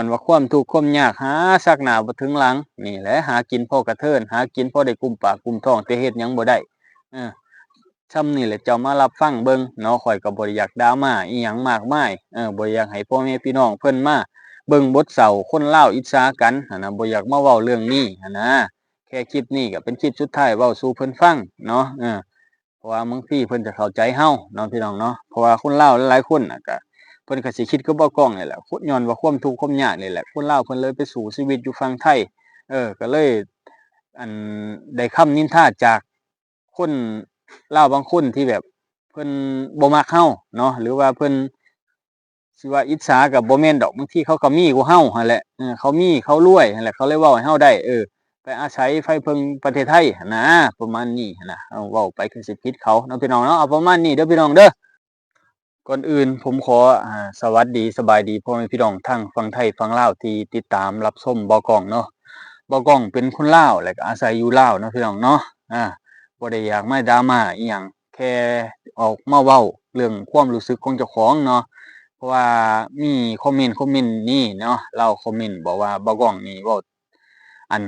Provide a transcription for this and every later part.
มันว่าความทุกข์ความยากหาซักหน้าบ่ถึงหลังนี่แหละหากินพอกระเทินหากินพอได้กุมปากกุมท้องแต่เฮ็ดหยังบ่ได้เออส่ำนี่แหละเจ้ามารับฟังเบิ่งเนาะข้อยก็บ่ได้อยากดราม่าอิหยังมากมายบ่อยากให้พ่อแม่พี่น้องเพิ่นมาเบิ่งบทเศร้าคนลาวอิจฉากันหั้นน่ะบ่อยากมาเว้าเรื่องนี้หั้นนะแค่คลิปนี้ก็เป็นคลิปสุดท้ายเว้าสู่เพิ่นฟังเนาะเพราะว่าบางทีเพิ่นจะเข้าใจเฮาเนาะพี่น้องเนาะเพราะว่าคนลาวหลายๆคนน่ะก็เพิ่นก็สิคิดคือบ่กล้องนี่แหละย้อนว่าความทุกข์ความยากนี่แหละคนลาวเพิ่นเลยไปสู่ชีวิตอยู่ฝั่งไทยก็เลยอันได้คำนินทาจากคนลาวบางคนที่แบบเพิ่นบ่มักเฮาเนาะหรือว่าเพิ่นสิว่าอิจฉาก็บ่แม่นดอกบางทีเขาก็มีกว่าเฮาหั่นแหละเขามีเขารวยนั่นแหละเขาเลยเว้าให้เฮาได้ไปอาศัยไฟเพิงประเทศไทยหั้นนะประมาณนี้หั้นน่ะเว้าไปคือสิผิดเขาเนาะพี่น้องเนาะเอาประมาณนี้เด้อพี่น้องเด้อก่อนอื่นผมขอสวัสดีสบายดีพ่อแม่พี่น้องทั้งฝั่งไทยฝั่งลาวที่ติดตามรับชมบ่กล้องเนาะบ่กล้องเป็นคนลาวแล้วก็อาศัยอยู่ลาวเนาะพี่น้องเนาะบ่ได้อยากมาดราม่าอิหยังแค่ออกมาเว้าเรื่องความรู้สึกของเจ้าของเนาะเพราะว่ามีคอมเมนต์นี้เนาะเราคอมเมนต์บอกว่าบ่กล้องนี่เว้าอัน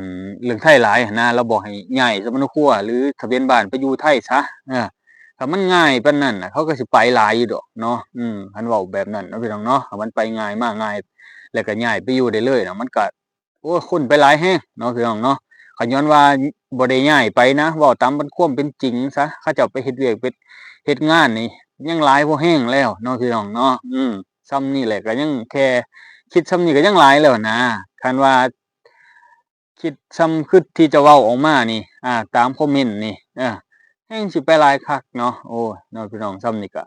เรื่องไทยหลายหั้นนะเราบอกให้ย้ายสมณครัวหรือทะเบียนบ้านไปอยู่ไทยซะถ้ามันง่ายปานนั้นน่ะเขาก็สิไปหลายอยู่ดอกเนาะคันเว้าแบบนั้นเนาะพี่น้องเนาะถ้ามันไปง่ายมาง่ายแล้วก็ย้ายไปอยู่ได้เลยน่ะมันก็โอ้คนไปหลายแฮงเนาะพี่น้องเนาะก็ย้อนว่าบ่ได้ย้ายไปนะเว้าตามความเป็นจริงซะเขาเจ้าไปเฮ็ดเวียกเฮ็ดงานนี่ยังหลายพอแฮงแล้วเนาะพี่น้องเนาะส่ำนี้แหละก็ยังแค่คิดส่ำนี้ก็ยังหลายแล้วนะคันว่าคิดส่ำคือที่จะเว้าออกมานี่ตามคอมเมนต์นี่แฮ่งสิไปหลายคักเนาะโอ้ยเนาะพี่น้องส่ำนี้ก็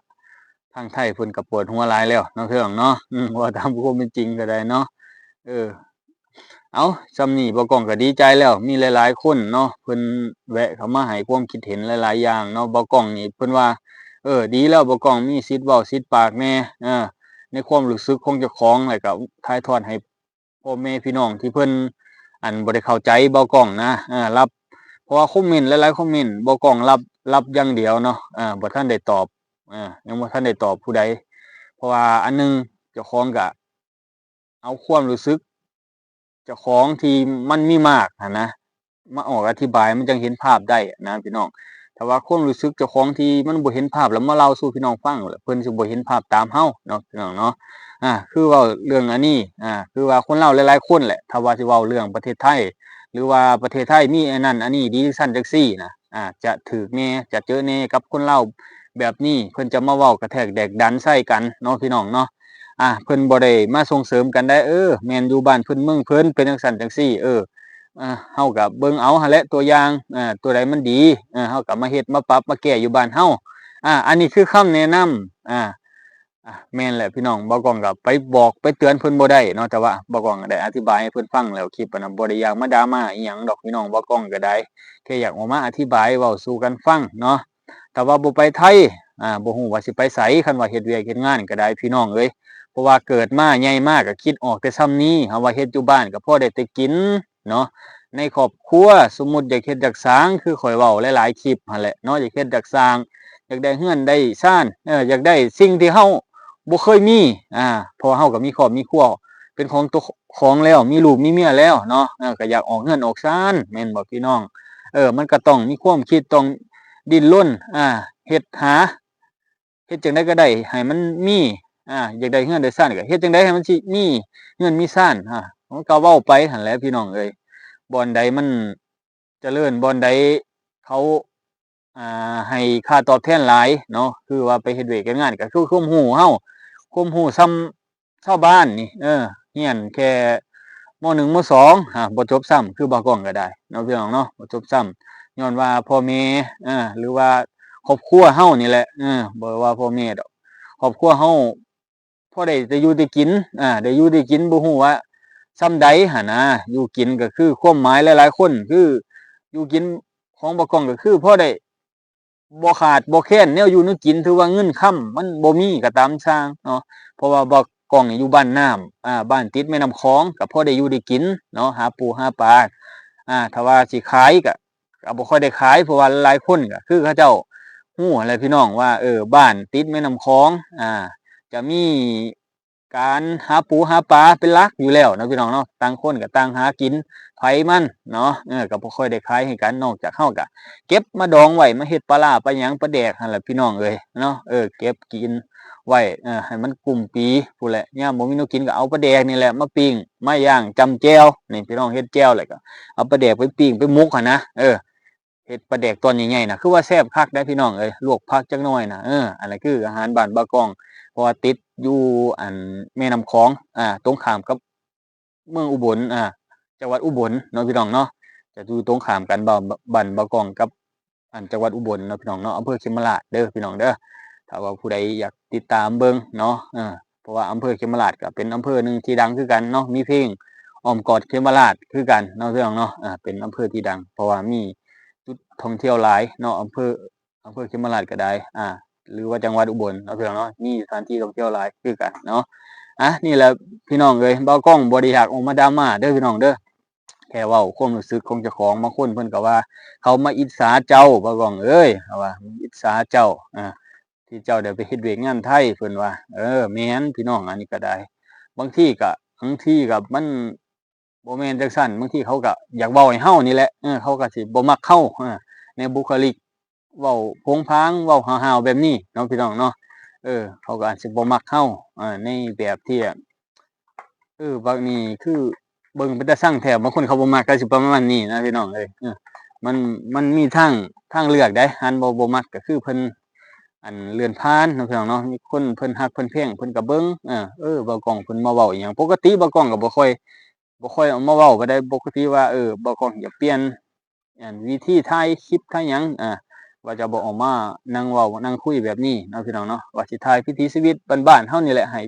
ทางไทยเพิ่นก็ปวดหัวหลายแล้วเนาะพี่น้องเนาะเว้าตามความเป็นจริงก็ได้เนาะเออเอาส่ำนี้บ่กล้องก็ดีใจแล้วมีหลายๆคนเนาะเพิ่นแวะเข้ามาให้ความคิดเห็นหลายๆอย่างเนาะบ่กล้องนี่เพิ่นว่าดีแล้วบ่กล้องมีสิทธิ์เว้าสิทธิ์ปากแหน่ในความรู้สึกของเจ้าของแล้วก็ถ่ายทอดให้พ่อแม่พี่น้องที่เพิ่นบ่ได้เข้าใจบ่กล้องนะรับเพราะว่าคอมเมนต์หลายๆคอมเมนต์บ่กล้องรับอย่างเดียวเนาะบ่ทันได้ตอบยังบ่ทันได้ตอบผู้ใดเพราะว่าอันหนึ่งเจ้าของก็เอาความรู้สึกเจ้าของที่มันมีมากหั้นนะมาออกอธิบายมันจั่งเห็นภาพได้นะพี่น้องถ้าว่าความรู้สึกเจ้าของที่มันบ่เห็นภาพแล้วมาเล่าสู่พี่น้องฟังแล้วเพิ่นสิบ่เห็นภาพตามเฮาเนาะพี่น้องเนาะคือเว้าเรื่องอันนี้คือว่าคนลาวหลายๆคนแหละถ้าว่าสิเว้าเรื่องประเทศไทยหรือว่าประเทศไทยมีอันนั้นอันนี้ดีซั้นจังซี้น่ะจะถูกแหน่จะเจอแหน่กับคนลาวแบบนี้เพิ่นจะมาเว้ากระแทกแดกดันใส่กันเนาะพี่น้องเนาะเพิ่นบ่ได้มาส่งเสริมกันได้แม่นอยู่บ้านเพิ่นเมืองเพิ่นเป็นจังซั้นจังซี้เฮาก็เบิ่งเอาหั่นแหละตัวอย่างตัวใดมันดีเฮาก็มาเฮ็ดมาปรับมาแก้อยู่บ้านเฮาอันนี้คือคำแนะนำแม่นแหละพี่น้องบ่กล้องก็ไปบอกไปเตือนเพิ่นบ่ได้เนาะแต่ว่าบ่กล้องก็ได้อธิบายให้เพิ่นฟังแล้วคลิปอะน่ะบ่ได้อยากมาดราม่าอิหยังดอกพี่น้องบ่กล้องก็ได้แค่อยากออกมาอธิบายเว้าสู่กันฟังเนาะถ้าว่าบ่ไปไทยบ่ฮู้ว่าสิไปไสคันว่าเฮ็ดเวียกเฮ็ดงานก็ได้พี่น้องเอ้ยเพราะว่าเกิดมาใหญ่มาก็คิดออกแต่ส่ำนี้เฮาว่าเฮ็ดอยู่บ้านก็พอได้แต่กินเนาะ ในครอบครัวสมมุติอยากเฮ็ดอยากสร้างคือข้อยเว้าหลายๆคลิปหั่นแหละเนาะอยากเฮ็ดอยากสร้างอยากได้เรือนได้ชานอยากได้สิ่งที่เฮาบ่เคยมีเพราะว่าเฮาก็มีครอบมีครัวเป็นของตัวของแล้วมีลูกมีเมียแล้วเนาะก็อยากออกเรือนออกชานแม่นบ่พี่น้องมันก็ต้องมีความคิดต้องดิ้นรนเฮ็ดหาเฮ็ดจั่งใดก็ได้ให้มันมีอยากได้เรือนได้ชานก็เฮ็ดจั่งใดให้มันสิมีเรือนมีชานมันก็เว้าไปหั่นแหละพี่น้องเอ้ย บ่อนใดมันเจริญบ่อนใดเขาให้ค่าตอบแทนหลายเนาะคือว่าไปเฮ็ดเวียกเฮ็ดงานก็คือความรู้เฮาความรู้ส่ำชาวบ้านนี่เรียนแค่ม1ม2บ่จบซ้ำคือบ่กล้องก็ได้เนาะพี่น้องเนาะบ่จบซ้ำญ้อนว่าพ่อแม่หรือว่าครอบครัวเฮานี่แหละบ่ว่าพ่อแม่ดอกครอบครัวเฮาพอได้อยู่ได้กินได้อยู่ได้กินบ่ฮู้ว่า ส่ำใดหั้นนะอยู่กินก็คือความหมายหลายๆคนคืออยู่กินของบ่กล้องก็คือพอได้บ่ขาดบ่แคลนแนวอยู่แนวกินถือว่าเงินค่ำมันบ่มีก็ตามช่างเนาะเพราะว่าบ่กล้องนี่อยู่บ้านน้ำบ้านติดแม่น้ำคลองก็พอได้อยู่ได้กินเนาะหาปูหาปลาถ้าว่าสิขายก็บ่ค่อยได้ขายเพราะว่าหลายคนก็คือเขาเจ้าฮู้นั่นแหละพี่น้องว่าบ้านติดแม่น้ำคลองจะมี การหาปูหาปลาเป็นหลักอยู่แล้วเนาะพี่น้องเนาะต่างคนก็ต่างหากินไผมันเนาะก็บ่ค่อยได้ขายให้กันนอกจากเฮาก็เก็บมาดองไว้มาเฮ็ดปลาร้าปลาหยังปลาแดกนั่นแหละพี่น้องเอ้ยเนาะเก็บกินไว้ให้มันกุมปีพู้นแหละยามบ่มีแนวกินก็เอาปลาแดกนี่แหละมาปิ้งมาย่างจำแจ่วนี่พี่น้องเฮ็ดแจ่วแล้วก็เอาปลาแดกไปปิ้งไปหมกหั่นนะเฮ็ดปลาแดกตอนใหญ่ๆน่ะคือว่าแซ่บคักได้พี่น้องเอ้ยลวกผักจักหน่อยน่ะอันนั้นคืออาหารบ้านบ่าวกองเพราะว่าติดอยู่อันแม่น้ำคลองตรงข้ามกับเมืองอุบลจังหวัดอุบลเนาะพี่น้องเนาะจะอยู่ตรงข้ามกันบ้านบ่าวกองกับอันจังหวัดอุบลเนาะพี่น้องเนาะอำเภอเขมราชเด้อพี่น้องเด้อถ้าว่าผู้ใดอยากติดตามเบิ่งเนาะเพราะว่าอำเภอเขมราชก็เป็นอำเภอหนึ่งที่ดังคือกันเนาะมีเพลงอ้อมกอดเขมราชคือกันเนาะพี่น้องเนาะเป็นอำเภอที่ดังเพราะว่ามีจุดท่องเที่ยวหลายเนาะอำเภอเขมราชก็ได้หรือว่าจังหวัดอุบลเนาะพี่น้องเนาะมีสถานที่ท่องเที่ยวหลายคือกันเนาะนี่แหละพี่น้องเอ้ยบ่าวกล้องบ่ได้อยากออกมาดราม่าเด้อพี่น้องเด้อแค่เว้าความรู้สึกของเจ้าของบางคนเพิ่นก็ว่าเขามาอิจฉาเจ้าบ่าวกล้องเอ้ยเขาว่าอิจฉาเจ้าที่เจ้าได้ไปเฮ็ดเวียกงานไทยเพิ่นว่าแม่นพี่น้องอันนี้ก็ได้บางทีก็มันบ่แม่นจังซั่นบางทีเขาก็อยากเว้าให้เฮานี่แหละเขาก็สิบ่มักเราในบุคลิกเว้าโผงผางเว้าห้าวๆแบบนี้เนาะพี่น้องเนาะเขาก็อาจสิบ่มักเราในแบบที่บักนี้คือเบิ่งเป็นตาซังแท้บางคนเขาบ่มักก็สิประมาณนี้นะพี่น้องเอ้ยมันมีทางเลือกได้หันบ่มักก็คือเพิ่นอันเลื่อนผ่านเนาะพี่น้องเนาะมีคนเพิ่นฮักเพิ่นแพงเพิ่นก็เบิ่งบ่าวกล้องเพิ่นมาเว้าอิหยังปกติบ่าวกล้องก็บ่ค่อยเอามาเว้าก็ได้ปกติว่าบ่าวกล้องอยากเปลี่ยนวิธีถ่ายคลิปถ่ายหยังว่าจะบ่ออกมานั่งเว้านั่งคุยแบบนี้เนาะพี่น้องเนาะว่าสิถ่ายวิถีชีวิตบ้านๆเฮานี่แหละให้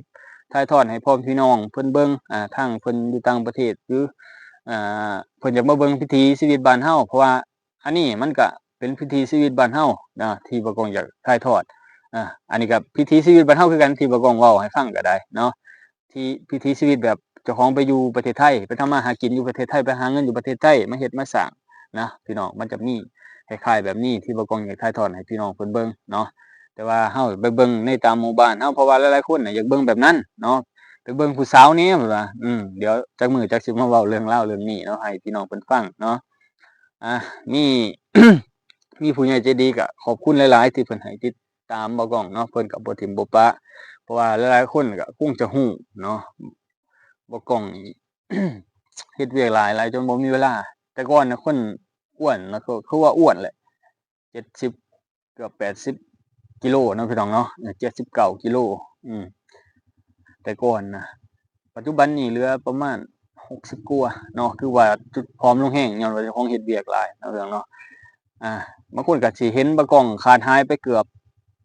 ถ่ายทอดให้พ่อพี่น้องเพิ่นเบิ่งทางเพิ่นอยู่ต่างประเทศหรือเพิ่นอยากมาเบิ่งวิถีชีวิตบ้านเฮาเพราะว่าอันนี้มันก็เป็นวิถีชีวิตบ้านเฮาที่บ่าวกล้องอยากถ่ายทอดอันนี้ก็วิถีชีวิตบ้านเฮาคือกันที่บ่าวกล้องเว้าให้ฟังก็ได้เนาะที่วิถีชีวิตแบบเจ้าของไปอยู่ประเทศไทยไปทำมาหากินอยู่ประเทศไทยไปหาเงินอยู่ประเทศไทยมาเฮ็ดมาสร้างนะพี่น้องมันจะมีคล้ายๆแบบนี้ที่บ่าวกล้องอยากถ่ายทอดให้พี่น้องเพิ่นเบิ่งเนาะแต่ว่าเฮาไปเบิ่งในตามหมู่บ้านเฮาเพราะว่าหลายๆคนน่ะอยากเบิ่งแบบนั้นเนาะไปเบิ่งผู้สาวแหน่เพิ่นว่าเดี๋ยวจักมื้อจักสิมาเว้าเรื่องราวเรื่องนี้เนาะให้พี่น้องเพิ่นฟังเนาะมี มีผู้ใหญ่ใจดีก็ขอบคุณหลายๆที่เพิ่นให้ติดตามบ่าวกล้องเนาะเพิ่นก็บ่ทิ่มบ่ปะเพราะว่าหลายๆคนก็คงจะฮู้เนาะบ่าวกล้องนี่ เฮ็ดเวียกหลายจนบ่มีเวลาแต่ก่อนน่ะคนอ้วนแล้วก็คือว่าอ้วนแหละ70เกือบ80กิโลเนาะพี่น้องเนาะ79กิโลอืมแต่ก่อนนะปัจจุบันนี้เหลือประมาณ60กว่าเนาะคือว่าจุดผอมลงแรงญ้อนว่าเจ้าของเฮ็ดเวียกหลายเนาะพี่น้องเนาะบางคนก็สิเห็นบ่กล้องขาดหายไปเกือบ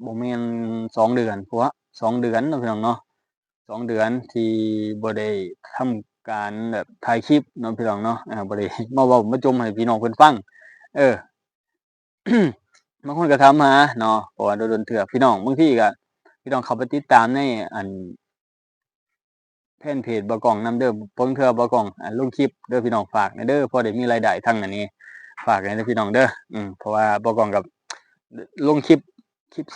บ่แม่น2เดือนเพราะว่า2เดือนเนาะพี่น้องเนาะ2เดือนที่บ่ได้ทำการแบบถ่ายคลิปเนาะพี่น้องเนาะบ่ได้มาเว้ามาจมให้พี่น้องเพิ่นฟังเออ บางคนก็ถามหาเนาะเพราะว่าโดนๆเทื่อพี่น้องบางทีก็พี่น้องเข้าไปติดตามในอันแฟนเพจบ่กล้องนำเด้อบางเทื่อบ่กล้องลงคลิปเด้อพี่น้องฝากหน่อยเด้อพอได้มีรายได้ทางอันนี้ฝากหน่อยเด้อพี่น้องเด้อเพราะว่าบ่กล้องก็ลงคลิป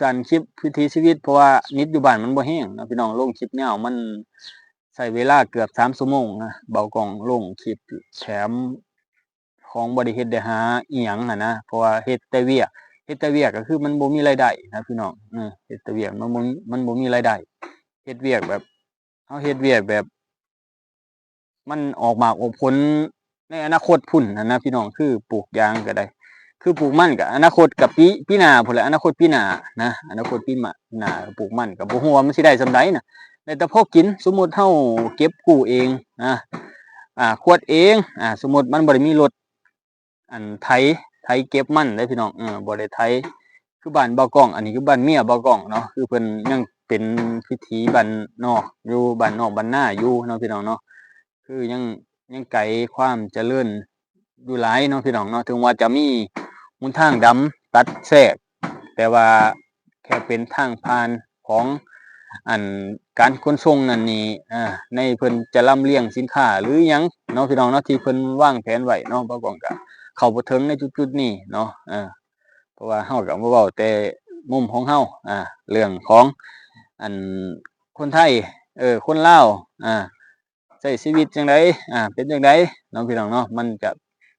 สั้นคลิปวิถีชีวิตเพราะว่าเน็ตอยู่บ้านมันบ่แรงเนาะพี่น้องลงคลิปยาวมันใช้เวลาเกือบ3ชั่วโมงนะเบากล้องลงคลิปแถมของบ่ได้เฮ็ดได้หาอิหยังนะเพราะว่าเฮ็ดแต่เวียกก็คือมันบ่มีรายได้นะพี่น้องเฮ็ดแต่เวียกมันบ่มีรายได้เฮ็ดเวียกแบบเฮาเฮ็ดเวียกแบบมันออกหมากออกผลในอนาคตพู้นหั้นนะพี่น้องคือปลูกยางก็ได้คือปลูกมันก็อนาคตก็ปีหน้าพู้นแหละอนาคตปีหน้านะอนาคตปีหน้าปลูกมันก็บ่ฮู้ว่ามันสิได้ส่ำใดน่ะได้แต่พอกินสมมุติเฮาเก็บกู้เองนะขวดเองสมมุติมันบ่ได้มีรถอันไถเก็บมันเด้อพี่น้องบ่ได้ไถคือบ้านบ่าวกล้องอันนี้คือบ้านเมียบ่าวกล้องเนาะคือเพิ่นยังเป็นวิถีบ้านนอกอยู่บ้านนอกบ้านนาอยู่เนาะพี่น้องเนาะคือยังไกลความเจริญอยู่หลายเนาะพี่น้องเนาะถึงว่าจะมีหนทางดำตัดแทรกแต่ว่าแค่เป็นทางผ่านของอันการขนส่งนั่นนี่ในเพิ่นจะลำเลียงสินค้าหรือหยังเนาะพี่น้องเนาะที่เพิ่นวางแผนไว้เนาะบ่าวกล้องก็เข้าบ่ถึงในจุดๆนี้เนาะเพราะว่าเฮาก็มาเว้าแต่มุมของเฮาเรื่องของอันคนไทย คนลาวใช้ชีวิตจังไดเป็นจังไดเนาะพี่น้องเนาะมันก็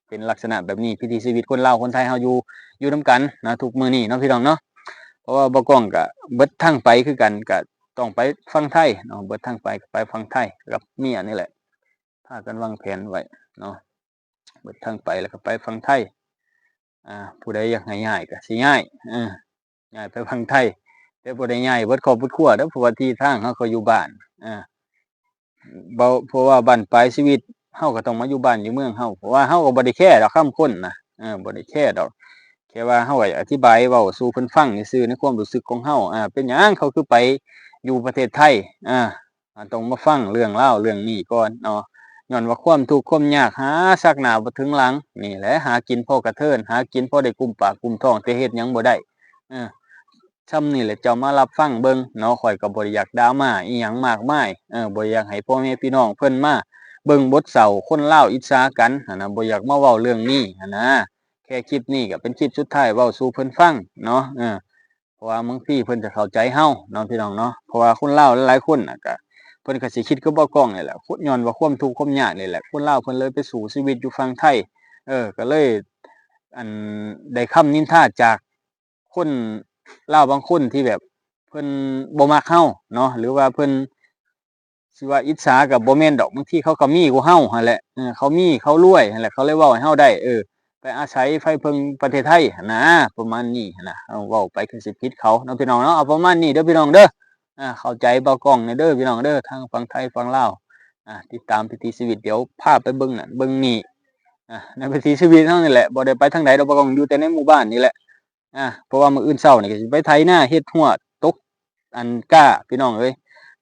เป็นลักษณะแบบนี้วิถีชีวิตคนลาวคนไทยเฮาอยู่นำกันนะทุกมื้อนี้เนาะพี่น้องเนาะเพราะว่าบ่กล้องก็เบิดทางไปคือกันก็ต้องไปฝั่งไทยเนาะเบิดทางไปก็ไปฝั่งไทยกับเมียนี่แหละพากันวางแผนไว้เนาะเบิดทางไปแล้วก็ไปฝั่งไทยผู้ใดอยากให้ย้ายก็สิย้ายย้ายไปฝั่งไทยแต่บ่ได้ย้ายเบิดครอบเบิดครัวเด้อเพราะว่าที่ทางเฮาก็อยู่บ้านอา เพราะว่าบั้นปลายชีวิตเฮาก็ต้องมาอยู่บ้านอยู่เมืองเฮาเพราะว่าเฮาก็บ่ได้แคร์ดอกคำคนน่ะบ่ได้แคร์ดอกแค่ว่าเฮาก็อธิบายเว้าสู่เพิ่นฟังซื่อๆในความรู้สึกของเฮาเป็นหยังเขาคือไปอยู่ประเทศไทยอาต้องมาฟังเรื่องราวเรื่องนี้ก่อนเนาะญ้อนว่าความทุกข์ความยากหาซักหน้าบ่ถึงหลังนี่แหละหากินพอกระเทินหากินพอได้กุมปากกุมท้องแต่เฮ็ดหยังบ่ได้เออ ส่ำนี่แหละเจ้ามารับฟังเบิ่งเนาะข้อยก็บ่ได้อยากดราม่าอิหยังมากมายบ่อยากให้พ่อแม่พี่น้องเพิ่นมาเบิ่งบทเศร้าคนลาวอิจฉากันหั้นน่ะบ่อยากมาเว้าเรื่องนี้หั้นนะแค่คลิปนี้ก็เป็นคลิปสุดท้ายเว้าสู่เพิ่นฟังเนาะเพราะว่าบางทีเพิ่นจะเข้าใจเฮาเนาะพี่น้องเนาะเพราะว่าคนลาวหลายๆคนน่ะก็เพิ่นก็สิคิดคือเบาก้องนี่แหละย้อนว่าความทุกข์ความยากนี่แหละคนลาวเพิ่นเลยไปสู่ชีวิตอยู่ฝั่งไทยก็เลยอันได้คำนินทาจากคนลาวบางคนที่แบบเพิ่นบ่มักเราเนาะหรือว่าเพิ่นสิว่าอิจฉาก็บ่แม่นดอกบางทีเขาก็มีกว่าเราหั่นแหละเขามีเขารวยนั่นแหละเขาเลยเว้าให้เราได้ไปอาศัยไฟเพิงประเทศไทยหั้นนะประมาณนี้หั้นน่ะเว้าไปคือสิผิดเขาเนาะพี่น้องเนาะเอาประมาณนี้เด้อพี่น้องเด้อเข้าใจเบากล้องแหน่เด้อพี่น้องเด้อทางฝั่งไทยฝั่งลาวติดตามวิถีชีวิตเดี๋ยวพาไปเบิ่งนั่นเบิ่งนี่ในวิถีชีวิตเฮานี่แหละบ่ได้ไปทางใดดอกเบากล้องอยู่แต่ในหมู่บ้านนี่แหละเพราะว่ามื้ออื่นเช้านี่ก็สิไปไถนาเฮ็ดฮวดตกก้าพี่น้องเอ้ย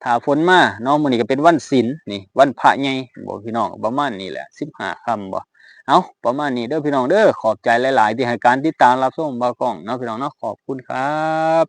ถ้าฝนมาเนาะมื้อนี้ก็เป็นวันศีลนี่วันพระใหญ่บ่พี่น้องประมาณนี้แหละ15ค่ำบ่เอาประมาณนี้เด้อพี่น้องเด้อขอบใจหลายๆที่ให้การติดตามรับชมเบากล้องเนาะพี่น้องเนาะขอบคุณครับ